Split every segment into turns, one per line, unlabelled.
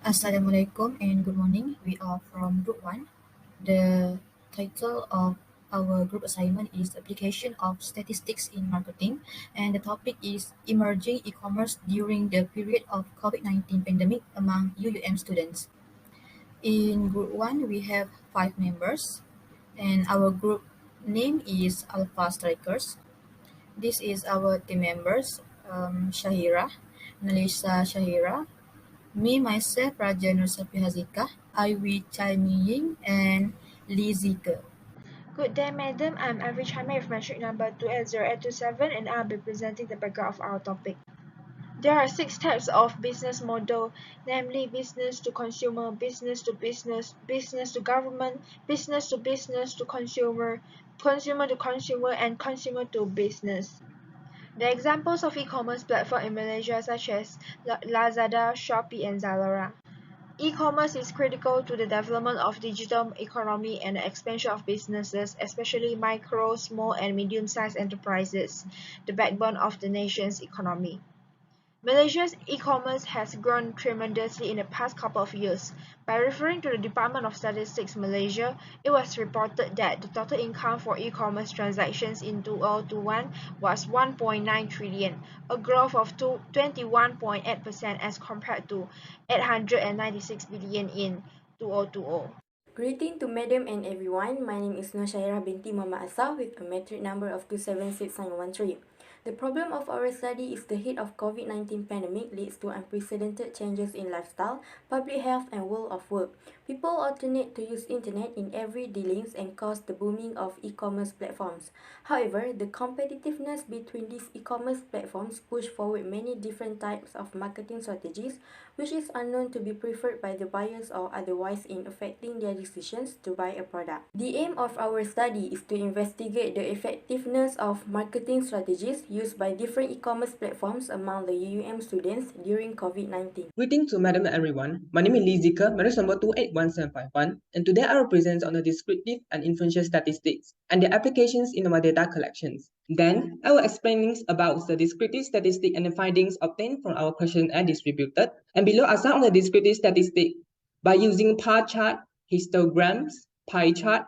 Assalamualaikum and good morning. We are from Group 1. The title of our group assignment is Application of Statistics in Marketing, and the topic is Emerging E-commerce during the period of COVID-19 pandemic among UUM students. In Group 1, we have 5 members, and our group name is Alpha Strikers. This is our team members, Shahira, Nalisa Shahira, me, myself, Raja Nursafi Hazika, Iwi Chai Miying, and Lee Zike.
Good day, madam. I'm Ivy Chame with metric number 280827 and I'll be presenting the background of our topic. There are 6 types of business model, namely business to consumer, business to business, business to government, business to consumer, consumer to consumer, and consumer to business. The examples of e-commerce platform in Malaysia such as Lazada, Shopee, and Zalora. E-commerce is critical to the development of digital economy and the expansion of businesses, especially micro, small, and medium-sized enterprises, the backbone of the nation's economy. Malaysia's e-commerce has grown tremendously in the past couple of years. By referring to the Department of Statistics Malaysia, it was reported that the total income for e-commerce transactions in 2021 was 1.9 trillion, a growth of 21.8% as compared to 896 billion in 2020.
Greeting to Madam and everyone. My name is Nushairah binti Mama Asa with a metric number of 276913. The problem of our study is the hit of COVID-19 pandemic leads to unprecedented changes in lifestyle, public health, and world of work. People alternate to use internet in every dealings and cause the booming of e-commerce platforms. However, the competitiveness between these e-commerce platforms push forward many different types of marketing strategies, which is unknown to be preferred by the buyers or otherwise in affecting their decisions to buy a product. The aim of our study is to investigate the effectiveness of marketing strategies used by different e-commerce platforms among the UUM students during COVID-19.
Greetings to Madam and everyone. My name is Lee Zika, metric number 281751, and today I will present on the descriptive and inferential statistics and their applications in our data collections. Then, I will explain about the descriptive statistic and the findings obtained from our questionnaire distributed. And below are some of the descriptive statistics by using bar chart, histograms, pie chart,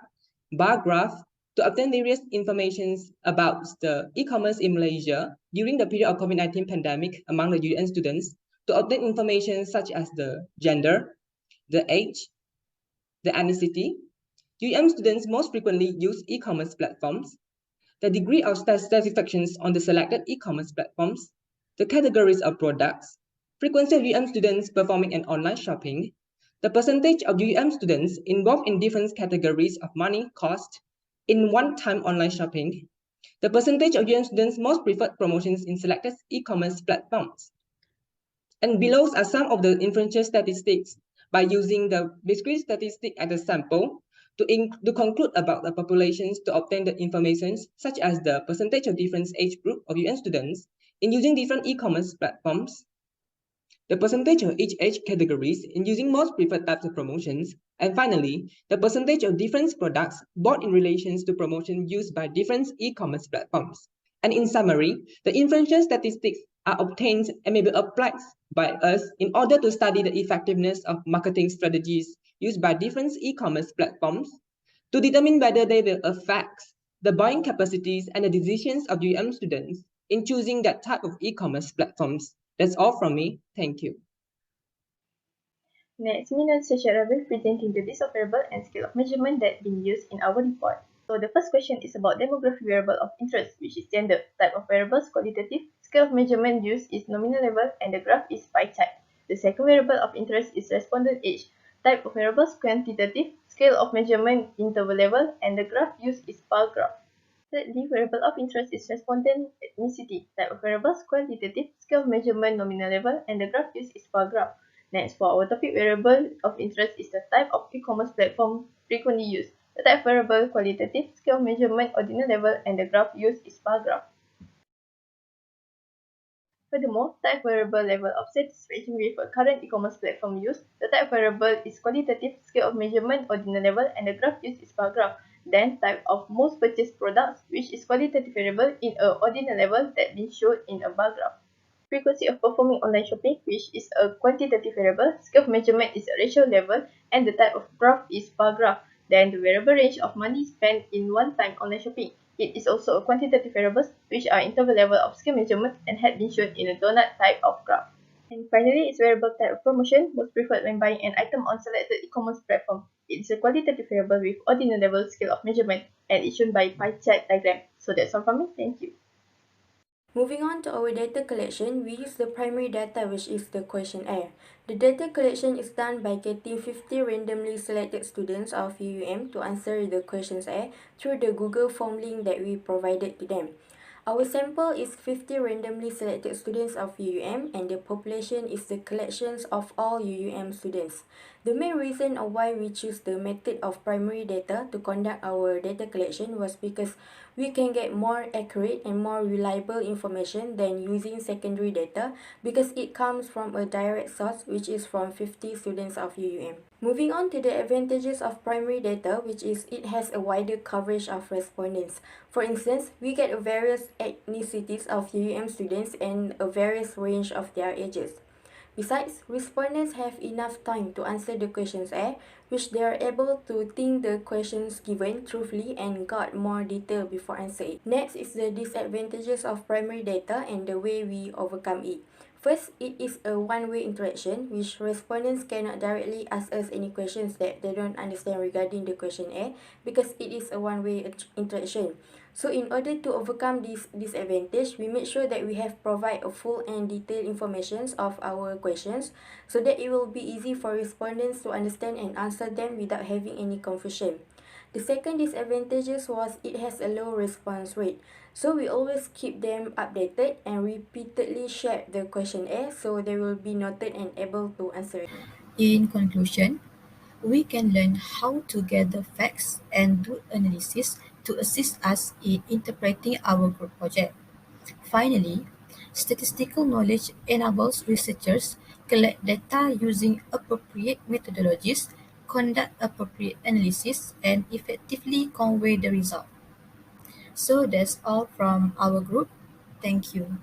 bar graph to obtain various informations about the e-commerce in Malaysia during the period of COVID-19 pandemic among the UN students to obtain information such as the gender, the age, the ethnicity. UM students most frequently use e-commerce platforms, the degree of satisfaction on the selected e-commerce platforms, the categories of products, frequency of UM students performing an online shopping, the percentage of UM students involved in different categories of money cost in one-time online shopping, the percentage of UM students most preferred promotions in selected e-commerce platforms. And below are some of the inferential statistics by using the discrete statistic as a sample to conclude about the populations to obtain the information such as the percentage of different age group of UN students in using different e-commerce platforms, the percentage of each age categories in using most preferred types of promotions, and finally, the percentage of different products bought in relations to promotion used by different e-commerce platforms. And in summary, the inferential statistics are obtained and may be applied by us in order to study the effectiveness of marketing strategies used by different e-commerce platforms to determine whether they will affect the buying capacities and the decisions of UM students in choosing that type of e-commerce platforms. That's all from me. Thank you.
Next, we will share a presenting the list of variable and scale of measurement that been used in our report. So the first question is about demographic variable of interest, which is gender. Type of variables qualitative, scale of measurement used is nominal level, and the graph is pie chart. The second variable of interest is respondent age. Type of variables quantitative, scale of measurement interval level, and the graph used is bar graph. Thirdly, variable of interest is respondent ethnicity. Type of variables quantitative, scale of measurement nominal level, and the graph used is bar graph. Next, for our topic, variable of interest is the type of e-commerce platform frequently used. The type variable qualitative, scale of measurement ordinal level, and the graph used is bar graph. Furthermore, type variable level of satisfaction with a current e-commerce platform used. The type variable is qualitative, scale of measurement ordinal level, and the graph used is bar graph. Then, type of most purchased products, which is qualitative variable in a ordinal level that been shown in a bar graph. frequency of performing online shopping, which is a quantitative variable. Scale of measurement is a ratio level, and the type of graph is bar graph. Then the variable range of money spent in one time online shopping. It is also a quantitative variable, which are interval level of scale measurement and had been shown in a donut type of graph. And finally, its variable type of promotion, most preferred when buying an item on selected e-commerce platform. It is a qualitative variable with ordinal level scale of measurement and is shown by pie chart diagram. So that's all from me. Thank you.
Moving on to our data collection, we use the primary data, which is the questionnaire. The data collection is done by getting 50 randomly selected students of UUM to answer the questionnaire through the Google form link that we provided to them. Our sample is 50 randomly selected students of UUM, and the population is the collections of all UUM students. The main reason of why we choose the method of primary data to conduct our data collection was because we can get more accurate and more reliable information than using secondary data, because it comes from a direct source, which is from 50 students of UUM. Moving on to the advantages of primary data, which is it has a wider coverage of respondents. For instance, we get a various ethnicities of UUM students and a various range of their ages. Besides, respondents have enough time to answer the questionnaire, which they are able to think the questions given truthfully and got more detail before answering. Next is the disadvantages of primary data and the way we overcome it. First, it is a one-way interaction, which respondents cannot directly ask us any questions that they don't understand regarding the questionnaire, because it is a one-way interaction. So in order to overcome this disadvantage, we make sure that we have provide a full and detailed information of our questions, so that it will be easy for respondents to understand and answer them without having any confusion. The second disadvantage was it has a low response rate. So we always keep them updated and repeatedly share the questionnaire, so they will be noted and able to answer it.
In conclusion, we can learn how to gather facts and do analysis to assist us in interpreting our group project. Finally, statistical knowledge enables researchers collect data using appropriate methodologies, conduct appropriate analysis, and effectively convey the result. So that's all from our group. Thank you.